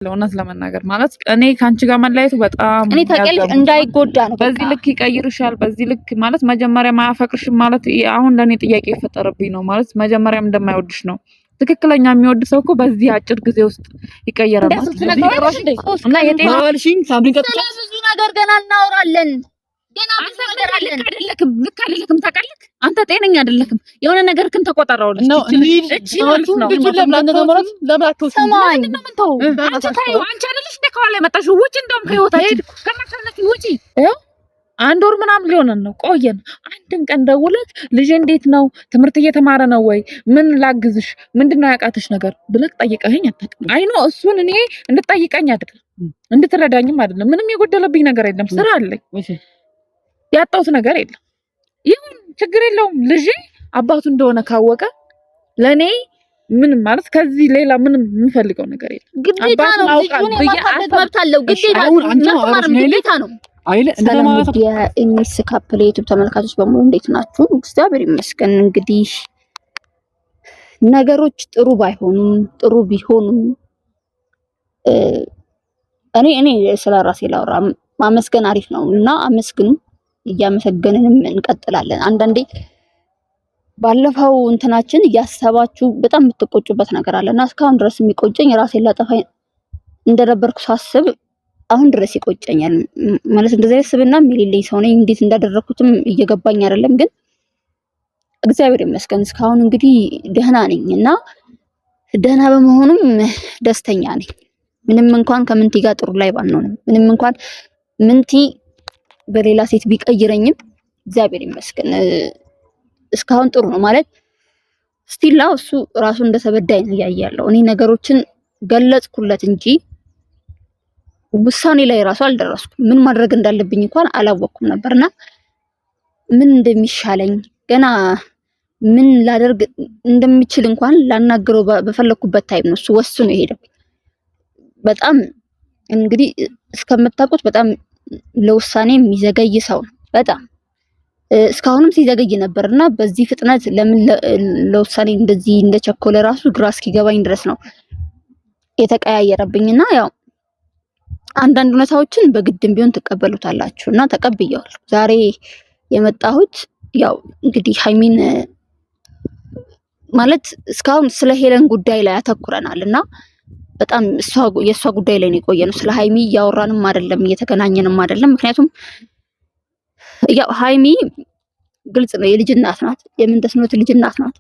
ለእውነት ለመናገር ማለት እኔ ካንቺ ጋር መለያየቱ በጣም እኔ ታውቂያለሽ እንዳይጎዳ ነው። በዚህ ልክ ይቀይርሻል፣ በዚህ ልክ ማለት መጀመሪያ ማያፈቅርሽም ማለት አሁን ለኔ ጥያቄ የፈጠረብኝ ነው ማለት መጀመሪያም እንደማይወድሽ ነው። ትክክለኛ የሚወድ ሰው እኮ በዚህ አጭር ጊዜ ውስጥ ይቀየራል ማለት ነው። እና የጤና ማለሽኝ ሳምሪን ከጥቻ ብዙ ነገር ገና እናወራለን። ገና ብዙ ነገር አለን። ልክ አይደለክም ታውቃለህ። አንተ ጤነኛ አይደለክም። የሆነ ነገር ግን ተቆጣጣው ልጅ ነው እቺ ለምን አትወስጂም? አንቺ አይደለሽ እንደ ከኋላ የመጣሽው ውጪ፣ እንደውም ከህይወታችን ከማከለክ ውጪ። አንድ ወር ምናምን ሊሆነን ነው ቆየን። አንድም ቀን ደውለህ ልጅ እንዴት ነው ትምህርት እየተማረ ነው ወይ ምን ላግዝሽ ምንድነው ያቃተሽ ነገር ብለህ ጠይቀኸኝ አታውቅም። አይ ኖ እሱን እኔ እንድትጠይቀኝ አይደለም እንድትረዳኝም አይደለም። ምንም የጎደለብኝ ነገር የለም። ስራ አለኝ፣ ያጣሁት ነገር የለም። ይሁን ችግር የለውም። ልጅ አባቱ እንደሆነ ካወቀ ለኔ ምንም ማለት ከዚህ ሌላ ምንም የምፈልገው ነገር የለም። ግዴታ ነው። ልጁን የማሳደግ መብት አለው። ግዴታ ነው። ሰላም የኢኒስ ካፕል የዩቲዩብ ተመልካቾች በሙሉ እንዴት ናችሁ? እግዚአብሔር ይመስገን። እንግዲህ ነገሮች ጥሩ ባይሆኑም ጥሩ ቢሆኑም እኔ ስለራሴ ላውራ። ማመስገን አሪፍ ነው እና አመስግኑ። እያመሰገንንም እንቀጥላለን። አንዳንዴ ባለፈው እንትናችን እያሰባችሁ በጣም የምትቆጩበት ነገር አለና እስካሁን ድረስ የሚቆጨኝ ራሴን ላጠፋ እንደነበርኩ ሳስብ አሁን ድረስ ይቆጨኛል። ማለት እንደዚህ ያስብና የሚልልኝ ሰው ነኝ። እንዴት እንዳደረኩትም እየገባኝ አይደለም፣ ግን እግዚአብሔር ይመስገን እስካሁን እንግዲህ ደህና ነኝ እና ደህና በመሆኑም ደስተኛ ነኝ። ምንም እንኳን ከምንቲ ጋር ጥሩ ላይ ባንሆንም፣ ምንም እንኳን ምንቲ በሌላ ሴት ቢቀይረኝም እግዚአብሔር ይመስገን እስካሁን ጥሩ ነው። ማለት ስቲላ እሱ ራሱ እንደተበዳይ ነው ያያለው። እኔ ነገሮችን ገለጽኩለት እንጂ ውሳኔ ላይ ራሱ አልደረስኩም። ምን ማድረግ እንዳለብኝ እንኳን አላወቅኩም ነበርና ምን እንደሚሻለኝ ገና ምን ላደርግ እንደምችል እንኳን ላናገረው በፈለኩበት ታይም ነው እሱ ወስኖ የሄደው። በጣም እንግዲህ እስከምታውቁት በጣም ለውሳኔ የሚዘገይ ሰው ነው። በጣም እስካሁንም ሲዘገይ ነበርና በዚህ ፍጥነት ለምን ለውሳኔ እንደዚህ እንደቸኮለ ራሱ ግራ እስኪገባኝ ድረስ ነው የተቀያየረብኝና ያው አንዳንድ ሁኔታዎችን በግድም ቢሆን ተቀበሉታላችሁና ተቀብየዋለሁ። ዛሬ የመጣሁት ያው እንግዲህ ሃይሚን ማለት እስካሁን ስለ ሄለን ጉዳይ ላይ አተኩረናልና በጣም የሷ ጉዳይ ላይ ነው የቆየነው። ስለ ሃይሚ እያወራንም አይደለም እየተገናኘንም አይደለም። ምክንያቱም ያው ሃይሚ ግልጽ ነው የልጅ እናት ናት፣ የምንተስኖት ልጅ እናት ናት።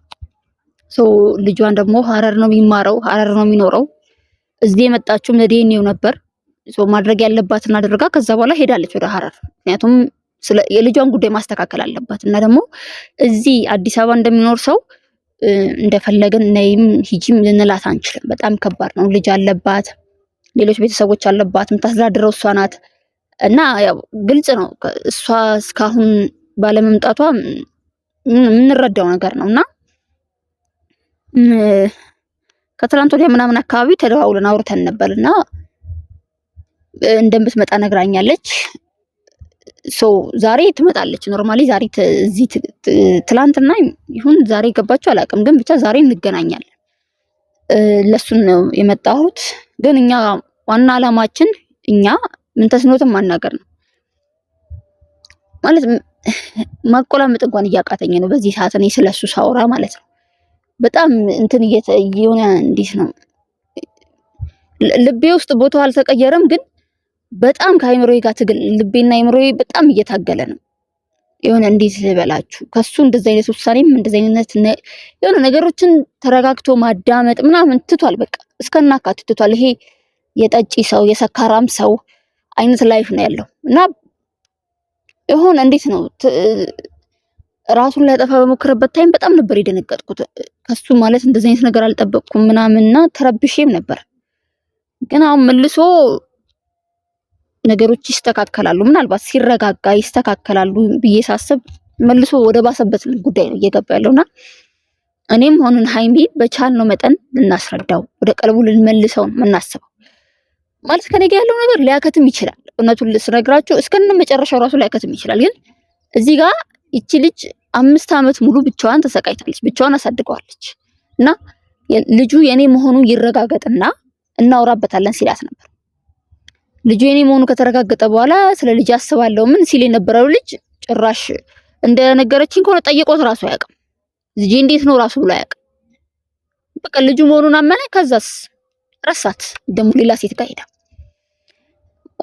ልጇን ደግሞ ሀረር ነው የሚማረው፣ ሀረር ነው የሚኖረው። እዚህ የመጣችው ለዲኤንኤው ነበር። ማድረግ ያለባትን አድርጋ ከዛ በኋላ ሄዳለች ወደ ሀረር። ምክንያቱም የልጇን ጉዳይ ማስተካከል አለባት እና ደግሞ እዚህ አዲስ አበባ እንደሚኖር ሰው እንደፈለገን ነይም ሂጂም ልንላት አንችልም። በጣም ከባድ ነው። ልጅ አለባት፣ ሌሎች ቤተሰቦች አለባት፣ የምታስተዳድረው እሷ ናት እና ያው ግልጽ ነው እሷ እስካሁን ባለመምጣቷ የምንረዳው ነገር ነውና ከትላንት ወዲያ ምናምን አካባቢ ተደዋውለን አውርተን ነበርና እንደምትመጣ ነግራኛለች። ዛሬ ትመጣለች። ኖርማሊ ዛሬ እዚህ ትላንትና ይሁን ዛሬ ገባችሁ አላውቅም፣ ግን ብቻ ዛሬ እንገናኛለን። ለሱን ነው የመጣሁት። ግን እኛ ዋና አላማችን እኛ ምን ተስኖትም ማናገር ነው ማለት ማቆላመጥ እንኳን እያቃተኝ ነው በዚህ ሰዓት እኔ ስለሱ ሳወራ ማለት ነው። በጣም እንትን እየሆነ እንዴት ነው ልቤ ውስጥ ቦታው አልተቀየረም፣ ግን በጣም ከአይምሮዬ ጋር ትግል ልቤና አይምሮዬ በጣም እየታገለ ነው። የሆነ እንዴት ልበላችሁ ከሱ እንደዚህ አይነት ውሳኔም እንደዚህ አይነት የሆነ ነገሮችን ተረጋግቶ ማዳመጥ ምናምን ትቷል። በቃ እስከናካት ትቷል። ይሄ የጠጪ ሰው የሰካራም ሰው አይነት ላይፍ ነው ያለው እና የሆነ እንዴት ነው ራሱን ሊያጠፋ በሞከረበት ታይም በጣም ነበር የደነገጥኩት። ከሱ ማለት እንደዚህ አይነት ነገር አልጠበቅኩም ምናምንና ተረብሼም ነበር። ግን አሁን መልሶ ነገሮች ይስተካከላሉ፣ ምናልባት ሲረጋጋ ይስተካከላሉ ብዬ ሳስብ መልሶ ወደ ባሰበት ጉዳይ ነው እየገባ ያለውና እኔም ሆነን ሃይሚ በቻልነው መጠን ልናስረዳው ወደ ቀልቡ ልንመልሰው ነው የምናስበው። ማለት ከነገ ያለው ነገር ሊያከትም ይችላል። እውነቱን ልስነግራችሁ እስከነ መጨረሻው ራሱ ሊያከትም ይችላል። ግን እዚህ ጋር እቺ ልጅ 5 ዓመት ሙሉ ብቻዋን ተሰቃይታለች፣ ብቻዋን አሳድገዋለች እና ልጁ የኔ መሆኑ ይረጋገጥና እናወራበታለን ሲላት ነበር። ልጁ የኔ መሆኑ ከተረጋገጠ በኋላ ስለ ልጅ አስባለሁ ምን ሲል የነበረው ልጅ ጭራሽ እንደነገረችኝ ከሆነ ጠይቆት ራሱ አያውቅም። ልጅ እንዴት ነው ራሱ ብሎ አያውቅም። በቃ ልጁ መሆኑን አመነ። ከዛስ ረሳት። ደግሞ ሌላ ሴት ጋር ሄዳ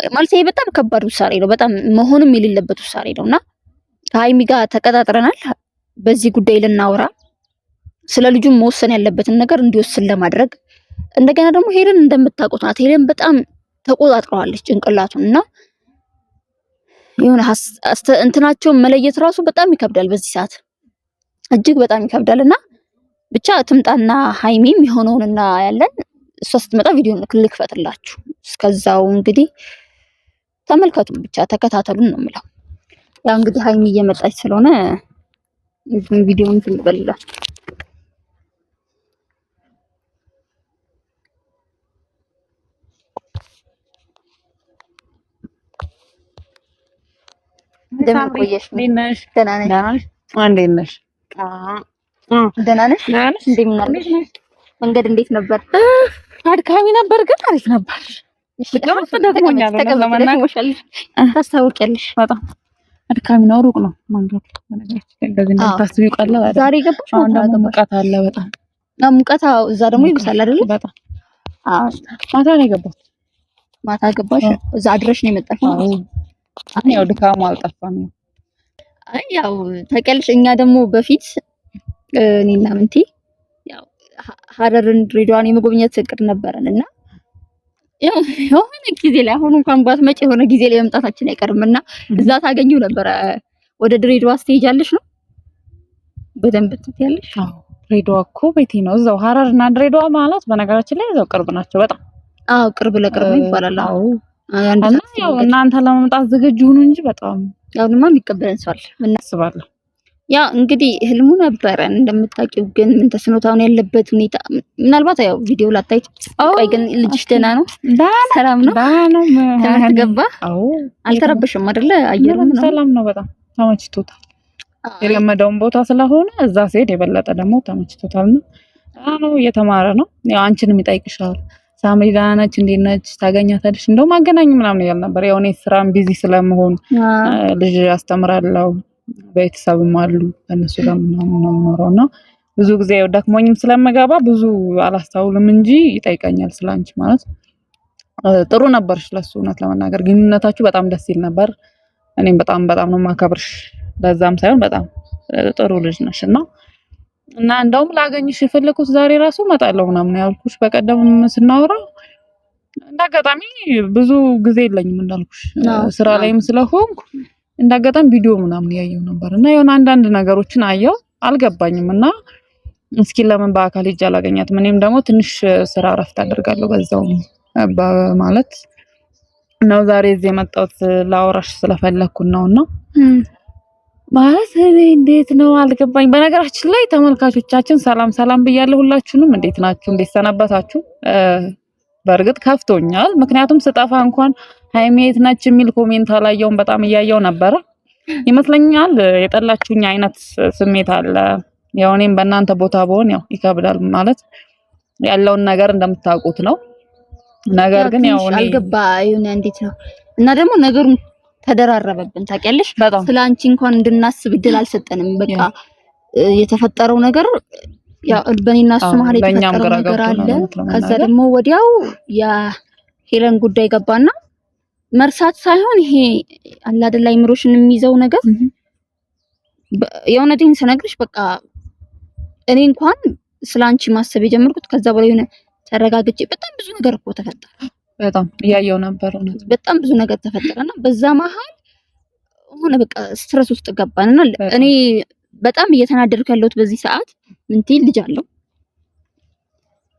ማለት ይሄ በጣም ከባድ ውሳኔ ነው። በጣም መሆንም የሌለበት ውሳኔ ነውና ከሀይሚ ጋር ተቀጣጥረናል በዚህ ጉዳይ ልናወራ፣ ስለ ልጁም መወሰን ያለበትን ነገር እንዲወስን ለማድረግ። እንደገና ደግሞ ሄለን እንደምታውቁት ናት። ሄለን በጣም ተቆጣጥረዋለች ጭንቅላቱን እና የሆነ እንትናቸውን መለየት ራሱ በጣም ይከብዳል። በዚህ ሰዓት እጅግ በጣም ይከብዳልና ብቻ ትምጣና ሀይሚም የሆነውንና ያለን እሷ ስትመጣ ቪዲዮ ልክፈትላችሁ። እስከዛው እንግዲህ ተመልከቱ፣ ብቻ ተከታተሉን ነው የምለው። ያው እንግዲህ ሀይሚ እየመጣች ስለሆነ ቪዲዮውን ትልበላችሁ። እንደምን ቆየሽ? ደህና ነሽ? እንዴት ነሽ? ደህና ነሽ? እንደምን አለሽ? መንገድ እንዴት ነበር? አድካሚ ነበር ግን አሪፍ ነበር። በጣም ተደክሞኛል። ተቀበለሽ ታስታውቂያለሽ። በጣም አድካሚ ነው፣ ሩቅ ነው መንገዱ። እንደዚህ እንደምታስቢው ቀላል አይደለም። ዛሬ ገባሽ? አሁን ደግሞ ሙቀት አለ በጣም ሙቀት። እዛ ደግሞ ይብሳል አይደል? በጣም ማታ ነው የገባሁት። ማታ ገባሽ? እዛ አድረሽ ነው የመጣሽው? ያው ድካሙ አልጠፋም። አይ ያው ታውቂያለሽ፣ እኛ ደግሞ በፊት እኔና ምንቴ ያው ሀረርን ድሬዳዋን የመጎብኘት እቅድ ነበረንና ያው የሆነ ጊዜ ላይ አሁን እንኳን ባትመጪ የሆነ ጊዜ ላይ መምጣታችን አይቀርምና እዛ ታገኙ ነበረ። ወደ ድሬዳዋ ትሄጃለሽ ነው በደንብ ትያለሽ? አዎ ድሬዳዋ እኮ ቤቴ ነው። እዛው ሀረርና ድሬዳዋ ማለት በነገራችን ላይ እዛው ቅርብ ናቸው በጣም። አዎ ቅርብ ለቅርብ ይባላል። አዎ ያው እናንተ ለመምጣት ዝግጁ ሁኑ እንጂ በጣም ያው ድማ የሚቀበለን ሰው አለ እናስባለን። ያው እንግዲህ ህልሙ ነበረን እንደምታውቂው፣ ግን ምን ተስኖታውን ያለበት ሁኔታ ምናልባት ያው ቪዲዮ ላታይ። ቆይ ግን ልጅሽ ደህና ነው? ሰላም ነው? ትምህርት ገባ? አዎ አልተረበሽም አይደለ? አየሩ ነው ሰላም ነው። በጣም ተመችቶታል። የለመደውን ቦታ ስለሆነ እዛ ሲሄድ የበለጠ ደግሞ ተመችቶታል ነው እየተማረ ነው። ያው አንቺንም ይጠይቅሻል። ሳምሪ ደህና ነች? እንዴት ነች? ታገኛታለሽ? እንደውም አገናኝ ምናምን እያል ነበር። ያው እኔ ስራም ቢዚ ስለመሆን ልጅ አስተምራለሁ፣ ቤተሰብም አሉ ከነሱ ጋር ምናምን ነው የምኖረውና ብዙ ጊዜ ደክሞኝም ስለምገባ ብዙ አላስታውልም እንጂ ይጠይቀኛል ስላንቺ። ማለት ጥሩ ነበርሽ ለሱ። እውነት ለመናገር ግንኙነታችሁ በጣም ደስ ይል ነበር። እኔም በጣም ነው የማከብርሽ። ለዛም ሳይሆን በጣም ጥሩ ልጅ ነሽ እና እንደውም ላገኝሽ የፈለኩት ዛሬ ራሱ እመጣለሁ ምናምን ያልኩሽ በቀደም ስናወራ፣ እንዳጋጣሚ ብዙ ጊዜ የለኝም እንዳልኩሽ ስራ ላይም ስለሆንኩ እንዳጋጣሚ ቪዲዮ ምናምን ያየው ነበርና የሆነ አንዳንድ ነገሮችን አየው አልገባኝም። እና እስኪ ለምን በአካል ሄጄ አላገኛትም? እኔም ደግሞ ትንሽ ስራ እረፍት አደርጋለሁ በዛው ማለት ነው ዛሬ እዚህ የመጣሁት ላወራሽ ስለፈለኩ ነውና ማለት እኔ እንዴት ነው አልገባኝ። በነገራችን ላይ ተመልካቾቻችን ሰላም ብያለሁ። ሁላችሁንም እንዴት ናችሁ? እንዴት ሰነበታችሁ? በእርግጥ ከፍቶኛል። ምክንያቱም ስጠፋ እንኳን ሃይሚ የት ነች የሚል ኮሜንት አላየውም። በጣም እያየው ነበረ ይመስለኛል። የጠላችሁኝ አይነት ስሜት አለ። ያው እኔም በእናንተ ቦታ ብሆን ያው ይከብዳል ማለት ያለውን ነገር እንደምታውቁት ነው። ነገር ግን ያው እኔ አልገባ ይሁን እንዴት ነው እና ደግሞ ነገሩን ተደራረበብን ታውቂያለሽ። ስለአንቺ እንኳን እንድናስብ እድል አልሰጠንም። በቃ የተፈጠረው ነገር ያው በእኔና እሱ መሀል የተፈጠረው ነገር አለ። ከዛ ደግሞ ወዲያው የሄለን ጉዳይ ገባና መርሳት ሳይሆን ይሄ አለ አይደል አይምሮሽን የሚይዘው ነገር የእውነቴን ስነግርሽ በቃ እኔ እንኳን ስለአንቺ ማሰብ የጀመርኩት ከዛ በላይ የሆነ ተረጋግጬ በጣም ብዙ ነገር እኮ ተፈጠረ። በጣም እያየው ነበር። በጣም ብዙ ነገር ተፈጠረና በዛ መሀል ሆነ በቃ ስትረስ ውስጥ ገባንና እኔ በጣም እየተናደድኩ ያለሁት በዚህ ሰዓት ምንቴ ልጅ አለው፣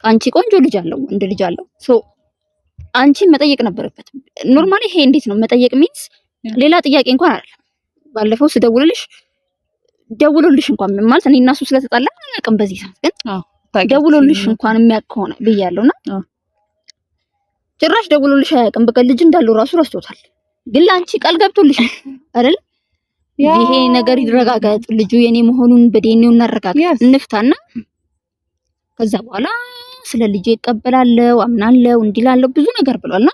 አንቺ ቆንጆ ልጅ አለው፣ እንደ ልጅ አለው። ሶ አንቺን መጠየቅ ነበረበት። ኖርማሊ ይሄ እንዴት ነው መጠየቅ ሚንስ ሌላ ጥያቄ እንኳን አይደለም። ባለፈው ስደውልልሽ ደውሎልሽ እንኳን ማለት እኔ እና እሱ ስለተጣላ አላውቅም። በዚህ ሰዓት ግን ደውሎልሽ እንኳን የሚያውቅ ከሆነ ብያለሁና ጭራሽ ደውሎልሽ አያውቅም። በቃ ልጅ እንዳለው ራሱ ረስቶታል። ግን ለአንቺ ቃል ገብቶልሽ አይደል? ይሄ ነገር ይረጋጋጥ፣ ልጁ የኔ መሆኑን በዴኔው እናረጋጋጥ፣ እንፍታና ከዛ በኋላ ስለ ልጄ እቀበላለሁ አምናለሁ እንዲላለሁ ብዙ ነገር ብሏልና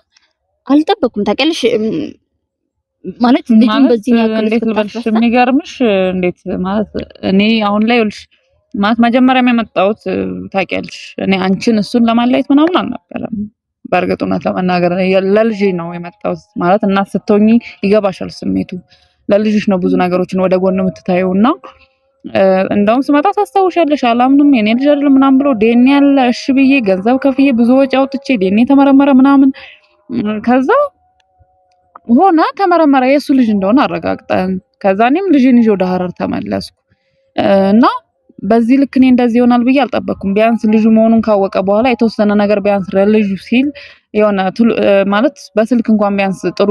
አልጠበኩም። ታውቂያለሽ ማለት ልጅን በዚህ ያክል ልበልሽ የሚገርምሽ እንዴት ማለት እኔ አሁን ላይ ልሽ ማለት መጀመሪያም የመጣሁት ታውቂያለሽ እኔ አንቺን እሱን ለማለየት ምናምን አልነበረም። በእርግጥ እውነት ለመናገር ለልጄ ነው የመጣሁት። ማለት እናት ስትሆኚ ይገባሻል ስሜቱ። ለልጅሽ ነው ብዙ ነገሮችን ወደ ጎን የምትታዩና እንደውም ስመጣ ታስታውሻለሽ አላምንም የኔ ልጅ አይደለም ምናምን ብሎ ዴኒ ያለ እሺ ብዬ ገንዘብ ከፍዬ ብዙ ወጪ አውጥቼ ዴኒ ተመረመረ ምናምን ከዛ ሆነ ተመረመረ የሱ ልጅ እንደሆነ አረጋግጠን ከዛ እኔም ልጄን ይዤ ወደ ሐረር ተመለስኩ እና በዚህ ልክ እኔ እንደዚህ ይሆናል ብዬ አልጠበቅኩም። ቢያንስ ልጁ መሆኑን ካወቀ በኋላ የተወሰነ ነገር ቢያንስ ለልጁ ሲል የሆነ ማለት በስልክ እንኳን ቢያንስ ጥሩ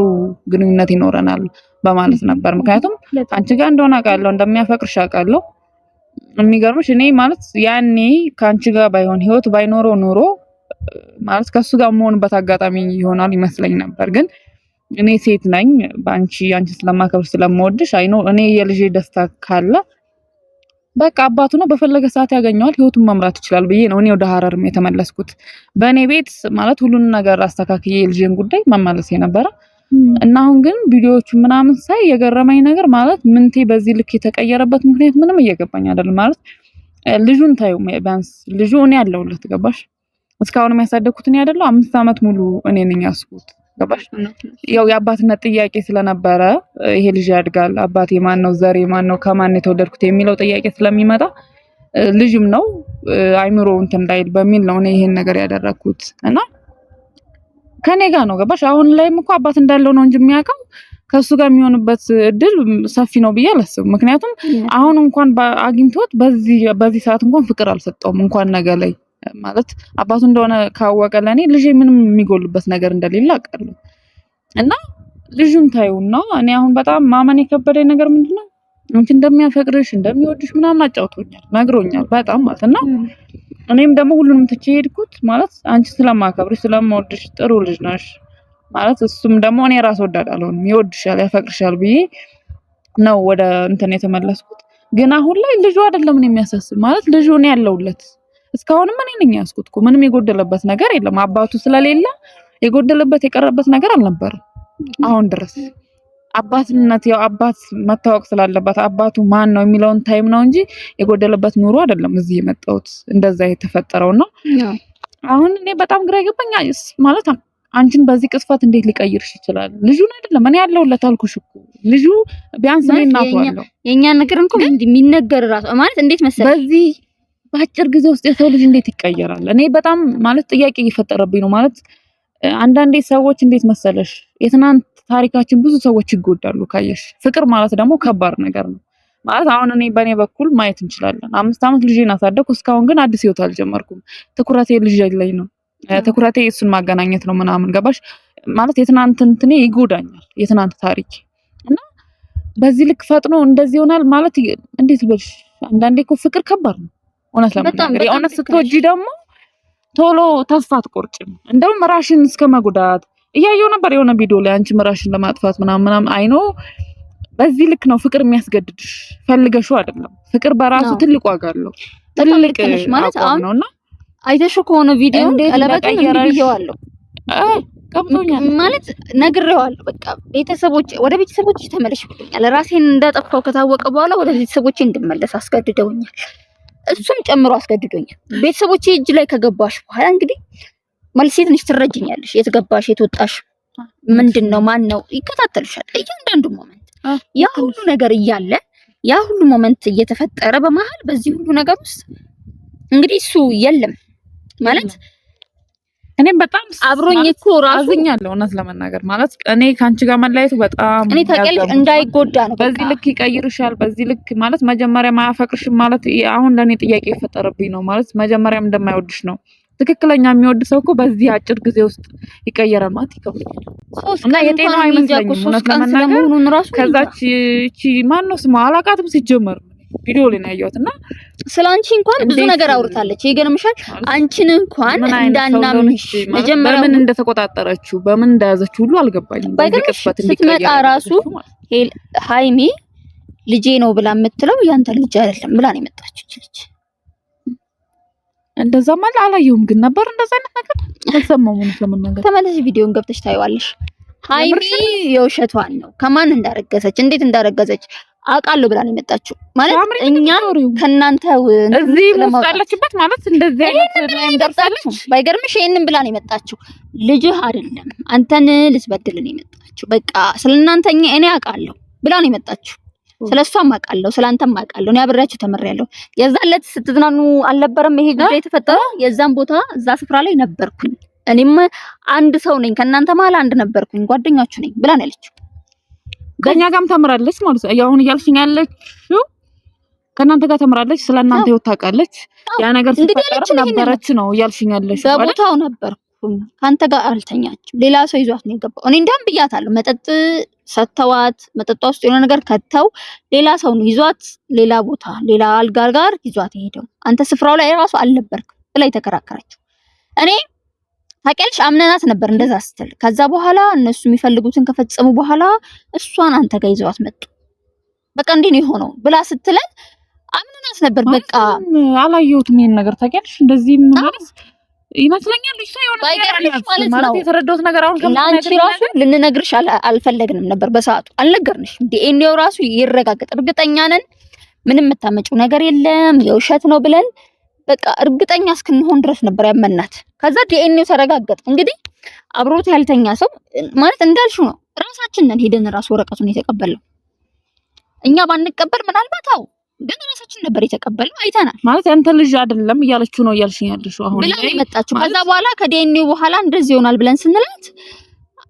ግንኙነት ይኖረናል በማለት ነበር። ምክንያቱም አንቺ ጋር እንደሆነ አውቃለሁ እንደሚያፈቅርሽ አውቃለሁ። የሚገርምሽ እኔ ማለት ያኔ ካንቺ ጋር ባይሆን ህይወት ባይኖረው ኑሮ ማለት ከሱ ጋር መሆንበት አጋጣሚ ይሆናል ይመስለኝ ነበር። ግን እኔ ሴት ነኝ አንቺ ስለማከብር ስለምወድሽ አይኖ እኔ የልጄ ደስታ ካለ በቃ አባቱ ነው በፈለገ ሰዓት ያገኘዋል ህይወቱን መምራት ይችላል ብዬ ነው እኔ ወደ ሐረርም የተመለስኩት። በእኔ ቤት ማለት ሁሉን ነገር አስተካክዬ የልጄን ጉዳይ መመለስ የነበረ እና አሁን ግን ቪዲዮዎቹ ምናምን ሳይ የገረመኝ ነገር ማለት ምንቴ በዚህ ልክ የተቀየረበት ምክንያት ምንም እየገባኝ አይደለም። ማለት ልጁን ታዩ ቢያንስ ልጁ እኔ ያለሁለት ገባሽ? እስካሁን የሚያሳደግኩት እኔ አይደለሁ 5 አመት ሙሉ እኔ ነኝ ያስኩት ገባሽ? ያው የአባትነት ጥያቄ ስለነበረ ይሄ ልጅ ያድጋል አባቴ ማን ነው ዘሬ ማን ነው ከማን የተወለድኩት የሚለው ጥያቄ ስለሚመጣ ልጅም ነው አይምሮ እንትን እንዳይል በሚል ነው እኔ ይሄን ነገር ያደረኩት እና ከኔ ጋር ነው ገባሽ? አሁን ላይም እኮ አባት እንዳለው ነው እንጂ የሚያውቀው ከሱ ጋር የሚሆንበት እድል ሰፊ ነው ብዬ አላስብም። ምክንያቱም አሁን እንኳን አግኝቶት በዚህ ሰዓት እንኳን ፍቅር አልሰጠውም እንኳን ነገ ላይ ማለት አባቱ እንደሆነ ካወቀ ለኔ ልጅ ምንም የሚጎልበት ነገር እንደሌለ አውቃለሁ። እና ልጁን ታዩና እኔ አሁን በጣም ማመን የከበደኝ ነገር ምንድነው አንቺ እንደሚያፈቅርሽ እንደሚወድሽ ምናምን አጫውቶኛል ነግሮኛል በጣም ማለት እና እኔም ደግሞ ሁሉንም ትቼ ሄድኩት ማለት አንቺ ስለማከብርሽ ስለምወድሽ ጥሩ ልጅ ነሽ ማለት እሱም ደግሞ እኔ ራስ ወዳድ አልሆንም ይወድሻል ያፈቅርሻል ብዬ ነው ወደ እንትን የተመለስኩት። ግን አሁን ላይ ልጁ አይደለም እኔ የሚያሳስብ ማለት ልጁ እኔ ያለውለት እስካሁንም እኔ ነኝ ያስኩት እኮ ምንም የጎደለበት ነገር የለም። አባቱ ስለሌለ የጎደለበት የቀረበት ነገር አልነበረም አሁን ድረስ። አባትነት ያው አባት መታወቅ ስላለበት አባቱ ማን ነው የሚለውን ታይም ነው እንጂ የጎደለበት ኑሮ አይደለም እዚህ የመጣሁት እንደዛ የተፈጠረውና አሁን እኔ በጣም ግራ ይገባኛ ማለት አንቺን በዚህ ቅስፋት እንዴት ሊቀይርሽ ይችላል? ልጁን አይደለም እኔ ያለውለት አልኩሽ እኮ ልጁ ቢያንስ እኔ እናቱ አለው የኛ ነገር እንኳን የሚነገር ራሱ ማለት እንዴት መሰለሽ በዚህ በአጭር ጊዜ ውስጥ የሰው ልጅ እንዴት ይቀየራል? እኔ በጣም ማለት ጥያቄ እየፈጠረብኝ ነው። ማለት አንዳንዴ ሰዎች እንዴት መሰለሽ የትናንት ታሪካችን ብዙ ሰዎች ይጎዳሉ ካየሽ። ፍቅር ማለት ደግሞ ከባድ ነገር ነው ማለት አሁን እኔ በኔ በኩል ማየት እንችላለን 5 አመት ልጄን አሳደግኩ እስካሁን ግን አዲስ ህይወት አልጀመርኩም። ትኩረቴ ልጄ ላይ ነው ትኩረቴ እሱን ማገናኘት ነው ምናምን ገባሽ? ማለት የትናንት እንትኔ ይጎዳኛል የትናንት ታሪክ እና በዚህ ልክ ፈጥኖ እንደዚህ ይሆናል ማለት እንዴት ልበልሽ አንዳንዴ እኮ ፍቅር ከባድ ነው እውነት ለምናገር የእውነት ስትወጂ ደግሞ ቶሎ ተስፋ አትቆርጭም። እንደውም ራሽን እስከመጉዳት እያየሁ ነበር የሆነ ቪዲዮ ላይ አንቺ ራሽን ለማጥፋት ምናምን አይኖ በዚህ ልክ ነው ፍቅር የሚያስገድድሽ ፈልገሽው አይደለም። ፍቅር በራሱ ትልቅ ዋጋ አለው ትልቅ ማለት ነውና አይተሽ ከሆነ ቪዲዮ ቀለበትን ቢየዋለሁ ቀብቶኛል ማለት ነግሬዋለሁ። በቃ ቤተሰቦች ወደ ቤተሰቦች ተመለሽ ብሎኛል። ራሴን እንዳጠፋው ከታወቀ በኋላ ወደ ቤተሰቦች እንድመለስ አስገድደውኛል። እሱም ጨምሮ አስገድዶኛል። ቤተሰቦቼ እጅ ላይ ከገባሽ በኋላ እንግዲህ መልሴ ትንሽ ትረጅኛለሽ። የት ገባሽ የት ወጣሽ ምንድነው ማን ነው ይከታተልሻል እያንዳንዱ ሞመንት ያ ሁሉ ነገር እያለ ያ ሁሉ ሞመንት እየተፈጠረ በመሃል በዚህ ሁሉ ነገር ውስጥ እንግዲህ እሱ የለም ማለት እኔም በጣም አብሮኝ እኮ ራሱ አዝኛለሁ እውነት ለመናገር ማለት እኔ ካንቺ ጋር መለያየቱ በጣም እኔ ታውቂያለሽ እንዳይጎዳ ነው። በዚህ ልክ ይቀይርሻል በዚህ ልክ ማለት መጀመሪያ ማያፈቅርሽም ማለት አሁን ለኔ ጥያቄ የፈጠረብኝ ነው ማለት መጀመሪያም እንደማይወድሽ ነው። ትክክለኛ የሚወድ ሰው እኮ በዚህ አጭር ጊዜ ውስጥ ይቀየራል ማለት ይከብዳል እና የጤናው አይመስለኝም እውነት ለመናገር። ከዛች እቺ ማን ነው ስሟ አላውቃትም ሲጀመር ቪዲዮ ላይ ነው ያየሁትና ስላንቺ እንኳን ብዙ ነገር አውርታለች። ይገርምሻል አንቺን እንኳን እንዳናምንሽ መጀመሪያ በምን እንደተቆጣጠረችው በምን እንደያዘችው ሁሉ አልገባኝም። በቅጽበት እንዲቀየር ራሱ ሃይሚ ልጄ ነው ብላ የምትለው ያንተ ልጅ አይደለም ብላ ነው የመጣችው ልጅ እንደዛማ አላየሁም፣ ግን ነበር እንደዛ አይነት ነገር አልሰማሁም። ለምን ተመለሽ፣ ቪዲዮን ገብተሽ ታይዋለሽ። ሃይሚ የውሸቷን ነው። ከማን እንዳረገዘች እንዴት እንዳረገዘች አውቃለሁ ብላ ነው የመጣችው። ማለት እኛ ከናንተ እዚህ ወጣለችበት ማለት እንደዚህ አይነት ላይ ደርሳለች። ባይገርምሽ ይሄንን ብላ ነው የመጣችው። ልጅህ አይደለም አንተን ልትበድል ነው የመጣችው። በቃ ስለናንተ እኔ አውቃለሁ ብላ ነው የመጣችው። ስለሷም አውቃለሁ፣ ስላንተም አውቃለሁ። እኔ አብሬያችሁ ተመሪያለሁ። የዛን ዕለት ስትዝናኑ አልነበረም ይሄ ጉዳይ የተፈጠረው? የዛን ቦታ እዛ ስፍራ ላይ ነበርኩኝ። እኔም አንድ ሰው ነኝ፣ ከናንተ መሀል አንድ ነበርኩኝ፣ ጓደኛችሁ ነኝ ብላ ነው ያለችው። ከኛ ጋርም ተምራለች ማለት ነው። ያው አሁን እያልሽኝ ያለችው ከናንተ ጋር ተምራለች፣ ስለናንተ ህይወት ታውቃለች። ያ ነገር ሲፈጠር ነበረች ነው እያልሽኝ ያለሽ። በቦታው ነበርኩኝ፣ ካንተ ጋር አልተኛችም። ሌላ ሰው ይዟት ነው የገባው። እኔ እንደውም ብያታለሁ፣ መጠጥ ሰተዋት መጠጧ ውስጥ የሆነ ነገር ከተው ሌላ ሰው ነው ይዟት ሌላ ቦታ ሌላ አልጋ ጋር ይዟት የሄደው። አንተ ስፍራው ላይ ራሱ አልነበርክም ብላ የተከራከረችው። እኔ ታውቂያለሽ አምነናት ነበር እንደዛ ስትል። ከዛ በኋላ እነሱ የሚፈልጉትን ከፈጸሙ በኋላ እሷን አንተ ጋር ይዘዋት መጡ። በቃ እንዴ ነው የሆነው ብላ ስትለን አምነናት ነበር። በቃ አላየሁትም ይሄን ነገር ታውቂያለሽ። እንደዚህ ማለት ይመስለኛል እሷ የሆነ ነገር ማለት የተረዳሁት ነገር አሁን ለአንቺ ራሱ ልንነግርሽ አልፈለግንም ነበር በሰዓቱ አልነገርንሽም። ዲኤንኤው ራሱ ይረጋገጥ እርግጠኛ ነን ምንም የምታመጪው ነገር የለም የውሸት ነው ብለን በቃ እርግጠኛ እስክንሆን ድረስ ነበር ያመናት። ከዛ ዲኤንኤው ተረጋገጠ። እንግዲህ አብሮት ያልተኛ ሰው ማለት እንዳልሽው ነው። ራሳችን ነን ሄደን ራሱ ወረቀቱን የተቀበልነው። እኛ ባንቀበል ምናልባት አው ግን ራሳችን ነበር የተቀበልነው። አይተናል ማለት ያንተ ልጅ አይደለም እያለችው ነው እያልሽኝ ያለሽው አሁን ብላ መጣችሁ። ከዛ በኋላ ከዲኤንኤው በኋላ እንደዚህ ይሆናል ብለን ስንላት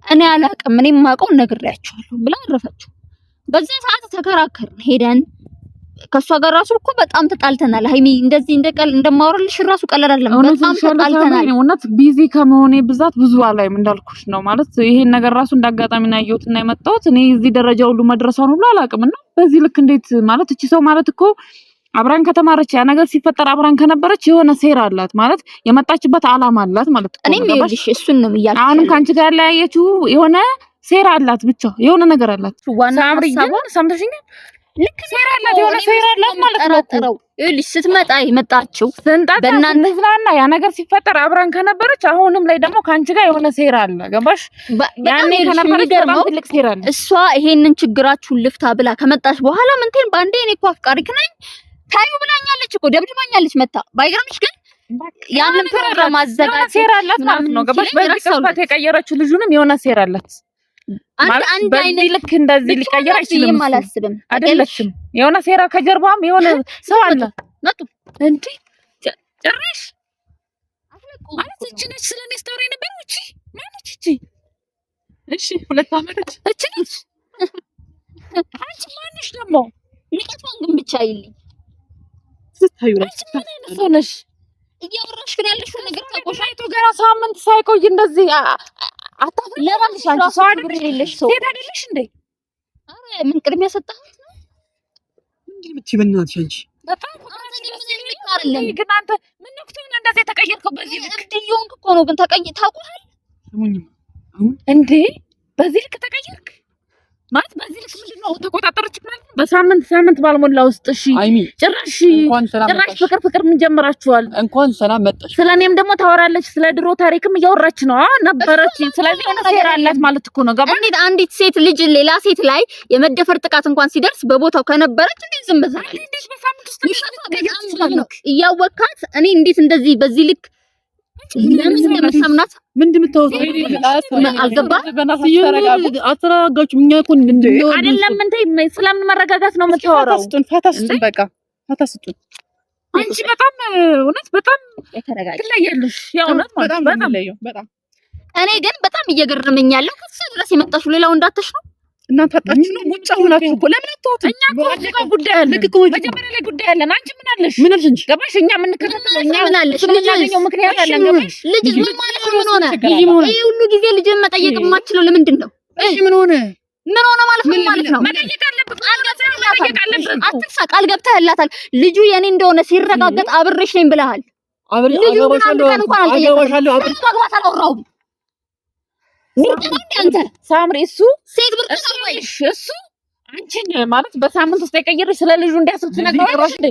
እኔ አላውቅም እኔ የማውቀው ነግሬያቸዋለሁ ብላ አረፈችው። በዛ ሰዓት ተከራከርን ሄደን ከሷ ጋር ራሱ እኮ በጣም ተጣልተናል። ሃይሚ እንደዚህ እንደማወራልሽ ራሱ ቀለል አይደለም። በጣም ተጣልተናል። እውነት ቢዚ ከመሆኔ ብዛት ብዙ አላይም እንዳልኩሽ ነው ማለት ይሄን ነገር ራሱ እንዳጋጣሚ ነው ያየሁትና የመጣሁት። እኔ እዚህ ደረጃ ሁሉ መድረሷን ሁሉ አላውቅምና በዚህ ልክ እንዴት ማለት እቺ ሰው ማለት እኮ አብራን ከተማረች ያ ነገር ሲፈጠር አብራን ከነበረች የሆነ ሴራ አላት ማለት የመጣችበት አላማ አላት ማለት ነው። እኔም ይልሽ እሱን ነው ይያል አሁንም ካንቺ ጋር ያለያየችው የሆነ ሴራ አላት ብቻ የሆነ ነገር አላት። ሳምሪ ግን ሰምተሽኛል ልክ ሴራ አላት የሆነ ሴራ አላት ማለት ነው። ይኸውልሽ ስትመጣ የመጣችው በእናንተ ዝናና ያ ነገር ሲፈጠር አብራን ከነበረች አሁንም ላይ ደግሞ ካንቺ ጋር የሆነ ሴራ አለ። ገባሽ? ያኔ ከነበረች በጣም ትልቅ ሴራ አለ። እሷ ይሄንን ችግራችሁን ልፍታ ብላ ከመጣች በኋላ ምንቴን ባንዴ እኔ እኮ አፍቃሪክ ነኝ ታዩ ብላኛለች እኮ ደብድባኛለች መታ። ባይገርምሽ ግን ያንን ፕሮግራም አዘጋጅ ሴራ አላት ማለት ነው። ገባሽ? በዚህ ቅጽበት የቀየረችው ልጁንም የሆነ ሴራ አላት። አንድ አይነት ልክ እንደዚህ ሊቀየር አይችልም አላስብም። አይደለችም የሆነ ሴራ ከጀርባም የሆነ ሰው አለ መጡ እንዴ ጭራሽ ማለት እቺ ነች ስለኔ ስቶሪ ነበር እቺ ማለት እቺ እሺ 2 አመት እቺ ነች አንቺ ማንሽ ደግሞ ንቀቷን ግን ብቻ ይልኝ ስታዩ ነሽ እያወራሽ ግን ያለሽው ነገር ታቆሻይቶ ገና ሳምንት ሳይቆይ እንደዚህ አታፍሪ ለማንሽ አንቺ ሰው አይደለሽ ሰው ሴት አይደለሽ እንዴ? አረ ምን ቅድሚያ ሰጣሁት ነው እንዴ የምትይበናት አንቺ በጣም አይደለም ግን አንተ ምን ነው ከተና እንደዚህ ተቀየርከው? በዚህ ልክ ድዮን እኮ ነው ግን ታውቁሃል ሰሙኝማ አሁን እንዴ በዚህ ልክ ተቀየርክ ማለት በዚህ ልክ ምንድነው ተቆጣጣረች ማለት በሳምንት ባልሞላ ውስጥ እሺ ጭራሽ ፍቅር ምን ጀምራችኋል? እንኳን ሰላም መጣሽ። ስለኔም ደግሞ ታወራለች ስለ ድሮ ታሪክም እያወራች ነው ነበረች። ስለዚህ እነ ሴራ አላት ማለት እኮ ነው። ገባ እንዴት አንዲት ሴት ልጅ ሌላ ሴት ላይ የመደፈር ጥቃት እንኳን ሲደርስ በቦታው ከነበረች እንዴት ዝም ብላ እንዴት በሳምንት ውስጥ እያወካት እኔ እንዴት እንደዚህ በዚህ ልክ ለምን እንደምትሰምናት ምን እንደምታወጣው አልገባም። አትረጋጋችሁም። እኛ እኮ አይደለም እንዴ ስለምን መረጋጋት ነው የምታወራው? ፈታ ስጡን በቃ ፈታ ስጡን። አንቺ በጣም እውነት በጣም ትለያለሽ። ያው እውነት በጣም እኔ ግን በጣም እየገረመኝ ያለው ከዛ ድረስ የመጣሽው ሌላው እንዳተሽ ነው። እናንተ አጣችሁ ነው ሙጫ ሆናችሁ እኮ ለምን አትወጡ? እኛ እኮ ጉዳይ አለ መጀመሪያ ላይ ጉዳይ አለ። አንቺ ምን አለሽ? ምን አለሽ እንጂ ገባሽ? እኛ ምን ከተተለው እኛ ምን አለሽ? ልጅ ምክንያት አለ ገባሽ? ልጅ ምን ማለት ምን ሆነ? ይሄ ሁሉ ጊዜ ልጅን መጠየቅ የማትችለው ለምንድን ነው? እሺ ምን ሆነ? ምን ሆነ ማለት ምን ማለት ነው? መጠየቅ አለብህ። ቃል አትርሳ። ቃል ገብተህላታል። ልጁ የኔ እንደሆነ ሲረጋገጥ አብሬሽ ነኝ ብለሃል። አገባሻለሁ ማግባት አላወራሁም። አንተ ሳምሪ እሱ ሴት ብርቅ ነው ወይ እሱ አንቺን ማለት በሳምንት ውስጥ የቀየረሽ ስለ ልጁ እንዲያስብ ትነግረዋለሽ እንዴ?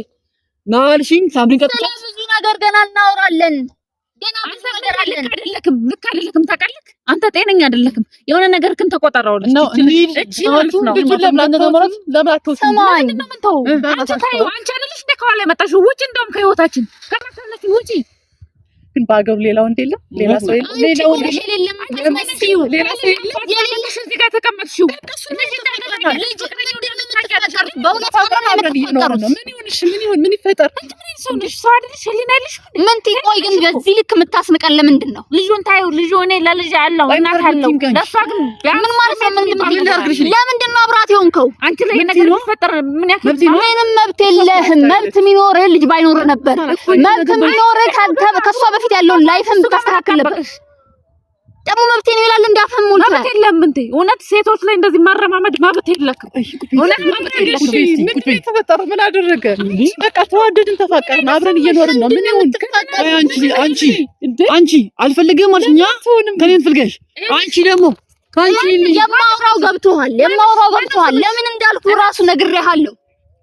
ናልሽኝ ሳምሪ ቀጥታ ብዙ ነገር ገና እናወራለን። ገና ብዙ ነገር አለ። ልክ አይደለክም ታውቃለህ። አንተ ጤነኛ አይደለክም። የሆነ ነገር ግን ተቆጣጣውልሽ ነው እቺ ማለት ነው። ሰማኝ አንቺ አይደለሽ እንደ ከኋላ የመጣሽው ውጪ፣ እንደውም ከህይወታችን ከማሳለፍ ውጪ። ግን በአገሩ ሌላ ወንድ የለም፣ ሌላ ሰው የለም፣ ሌላ ወንድ የለም። ሌላ ሰው የለም። የሌለሽ እዚህ ጋር ተቀመጥሽው በእውነት ምን ይፈጠር? ምን ቆይ ግን በዚህ ልክ የምታስንቀን ለምንድን ነው? ልጁን ታዩ ልጁ እኔ ለልጅ ያለው እናት አለው ለሷ ግን ምን ማለት ነው? ለምንድን ነው አብራት የሆንከው? አንቺ ላይ ነገር ቢፈጠር ምን ያክል ምንም መብት የለህም። መብት የሚኖርህ ልጅ ባይኖርህ ነበር። መብት የሚኖርህ ከሷ በፊት ያለውን ላይፍን ብታስተካክል ነበር። ደግሞ መብት ነው ይላል እንዳፈም ሙሉ መብት የለም እንዴ? እውነት ሴቶች ላይ እንደዚህ ማረማመድ መብት የለክም። እውነት መብት የለክም። ምን ተፈጠረ? ምን አደረገ? በቃ ተዋደድን፣ ተፋቀርን፣ አብረን እየኖርን ነው። ምን ይሁን? አንቺ አልፈልግም አልሽኛ ከኔን ፈልገሽ አንቺ ደግሞ የማውራው ገብቶሃል። ለምን እንዳልኩ ራሱ ነግሬሃለሁ።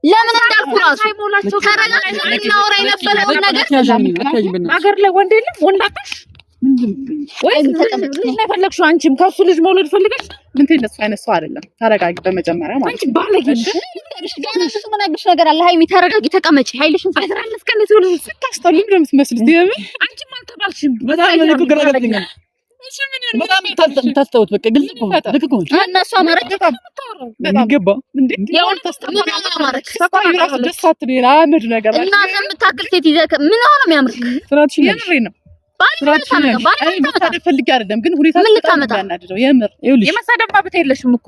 ለምን እንዳልኩ ራሱ ተረጋግተን እናወራ የነበረውን ነገር አገር ላይ ወንድ የለም ወንዳታሽ ወይስ ተቀመጥሽ? አንቺም ከሱ ልጅ መውለድ ፈልገሽ ምን ተነሱ አይነት ሰው አይደለም። ተረጋጊ በመጀመሪያ ማለት አንቺ ባለጌሽ ምናግሽ ነገር አለ። ሃይሚ ተረጋጊ፣ ተቀመጪ። ኃይልሽን አስራለስ ከነ ሰው ልጅ ስታስተው ልጅ ነው የምትመስሉት። አንቺም አልተባልሽም። በጣም ልክ ገራገተኛል። በጣም ታስተውት በቃ ግልጽ ነው። ልክ ነው። እነሱ አማረች በጣም ይገባ እንዴ ያው አማረች ተሳታሪ ደስታት ሌላ አመድ ነገር እና የምታክል ሴት ይዘህ ምን ሆነ የሚያምር ስራችን የምሬ ነው። ፈልጌ አይደለም ግን ሁኔታ ያናደደው የምር የመሳደብ መብት የለሽም እኮ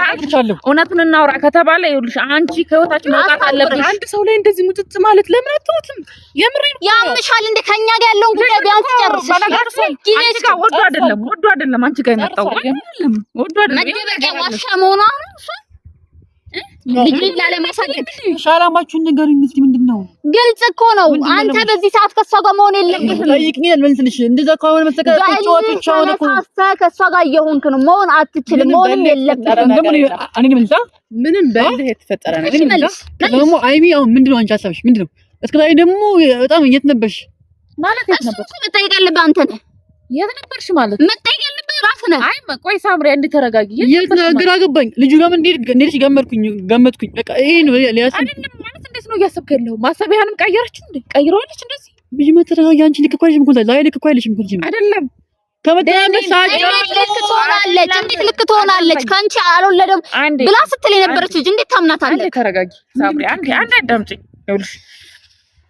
አልቻለሁ። እውነቱን እናውራ ከተባለ ይኸውልሽ አንቺ ከህይወታችን መውጣት አለብሽ። አንድ ሰው ላይ እንደዚህ ሙጥጥ ማለት ለምን አትወትም? የምር ያምሻል እንደ ከኛ ጋር ያለውን ጉዳይ ቢያንስ ጨርሰሽ አንቺ ጋር ወዶ አይደለም አንቺ ጋር የመጣው ወዶ አይደለም መደበቂያ ዋሻ መሆኗ ነው እሱ ልጅ ላለማሳደግ ሻላማችሁን ንገሩኝ እስኪ ምንድነው? ግልጽ እኮ ነው። አንተ በዚህ ሰዓት ከሷ ጋር መሆን የለብህም። ጠይቅኛል መልስልሽ እንደዛ ከሆነ መሰከረ ተጫዋቾች አሁን እኮ ከሷ ጋር እየሆንክ ነው። መሆን አትችልም። መሆንም የለብህም። እኔ መልሳ ምንም በልህ የተፈጠረ ነገር ደግሞ አይሚ አሁን ምንድነው አንቺ ሀሳብሽ ምንድነው? እስከዛሬ ደግሞ በጣም የት ነበርሽ ማለት የት ነበርሽ? መጠየቅ ያለብህ አንተ ነህ። የት ነበርሽ ማለት መጠየቅ ያለብህ ራስህ ነህ። አይ ቆይ ሳምሪ እንድትረጋጊ ግራ ገባኝ። ልጁ ጋር እንዴት ገመትኩኝ በቃ ይሄ ነው ሊያስ አይደለም ማለት እንዴት ነው እያሰብክ ያለው? ማሰቢያንም ቀየረችው እንዴ? ቀይረዋለች እንደዚህ ብዬ መተረጋጊ። አንቺ ልክ እኮ አይደለም እኮ ላይ ልክ እኮ አይደለም እኮ አይደለም ከመጣበት ሰዓት ልክ ትሆናለች። እንዴት ልክ ትሆናለች? ካንቺ አልወለደም ብላ ስትል የነበረች ልጅ እንዴት ታምናታለህ? ተረጋጊ ሳምሪ። አንዴ አዳምጪኝ። ይኸውልሽ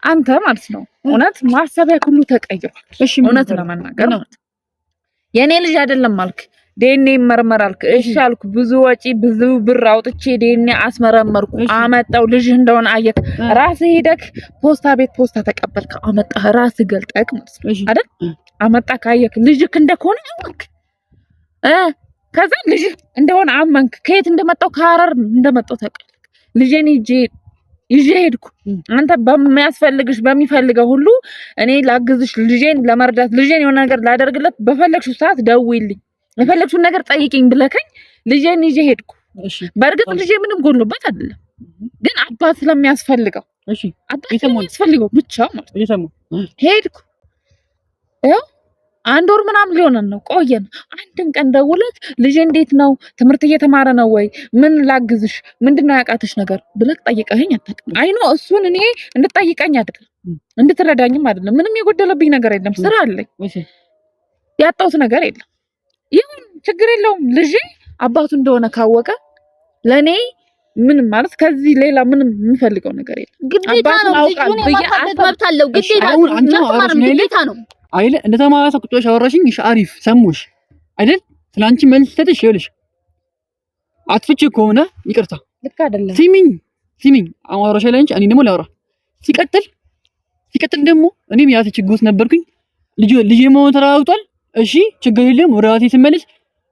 አንተ ማለት ነው እውነት ማሰቢያ ሁሉ ተቀይሯል። እሺ እውነት ለመናገር ማለት የኔ ልጅ አይደለም አልክ፣ ዲኤንኤ ይመርመራል። እሺ አልኩ። ብዙ ወጪ ብዙ ብር አውጥቼ ዲኤንኤ አስመረመርኩ። አመጣው ልጅ እንደሆነ አየክ። ራስህ ሄደክ ፖስታ ቤት ፖስታ ተቀበልክ። አመጣህ ራስህ ገልጠክ ማለት ነው አይደል? አመጣህ ካየክ ልጅክ እንደሆነ አመንክ። ከዛ ልጅ እንደሆነ አመንክ። ከየት እንደመጣው ከሐረር እንደመጣው ተቀበልክ። ልጄን ይዤ ሄድኩ። አንተ በሚያስፈልግሽ በሚፈልገው ሁሉ እኔ ላግዝሽ፣ ልጄን ለመርዳት ልጄን የሆነ ነገር ላደርግለት በፈለግሽው ሰዓት ደውይልኝ፣ የፈለግሽውን ነገር ጠይቂኝ ብለከኝ ልጄን ይዤ ሄድኩ። በእርግጥ ልጄ ምንም ጎሎበት አይደለም፣ ግን አባት ስለሚያስፈልገው አባት ስለሚያስፈልገው ብቻ ማለት ሄድኩ። ያው አንድ ወር ምናምን ሊሆነን ነው ቆየን። አንድን ቀን ደውለህ ልጄ እንዴት ነው ትምህርት እየተማረ ነው ወይ ምን ላግዝሽ ምንድነው ያቃተሽ ነገር ብለህ ጠይቀኸኝ አታውቅም። አይኖ እሱን እኔ እንድጠይቀኝ አይደለም እንድትረዳኝም አይደለም። ምንም የጎደለብኝ ነገር የለም። ስራ አለኝ፣ ያጣሁት ነገር የለም። ይሁን ችግር የለውም። ልጄ አባቱ እንደሆነ ካወቀ ለኔ ምንም ማለት ከዚህ ሌላ ምንም የምፈልገው ነገር የለም። ግዴታ ነው። ልጁን የማሳደግ መብት አለው። ግዴታ ነው። አይለ እንደተማራ ቁጥጥሽ አወራሽኝ። እሺ አሪፍ ሰሙሽ አይደል? ስላንቺ መልስ ሰጥሽ ይኸውልሽ፣ አጥፍቼ ከሆነ ይቅርታ። ልክ አይደለም። ሲሚኝ አወራሽ ላይ እንጂ እኔ ደግሞ ላውራ። ሲቀጥል ደግሞ እኔም ያተ ችግር ውስጥ ነበርኩኝ። ልጄ መሆን ተራውጧል። እሺ ችግር የለም። ወደ ራሴ ስመለስ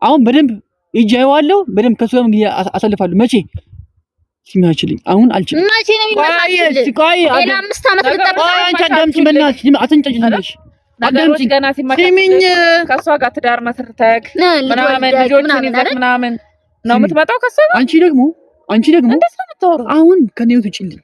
አሁን በደንብ ይጃይዋለሁ። በደንብ ከሱ ጋር ጊዜ አሳልፋለሁ። መቼ ሲማችልኝ አሁን አልችልም። መቼ ነው የሚመጣው? ቆይ ሌላ 5 ዓመት ልጠብቅ። አንቺ አዳምጪኝ በእናትሽ አትንጨጭልሽ። ነገሮች ገና ሲመጣ ከሷ ጋር ትዳር መስርተክ ምናምን ልጆችን ይዘህ ምናምን ነው የምትመጣው ከሷ ጋር። አንቺ ደግሞ እንዴት ነው የምታወራው? አሁን ከኔ ውጭልኝ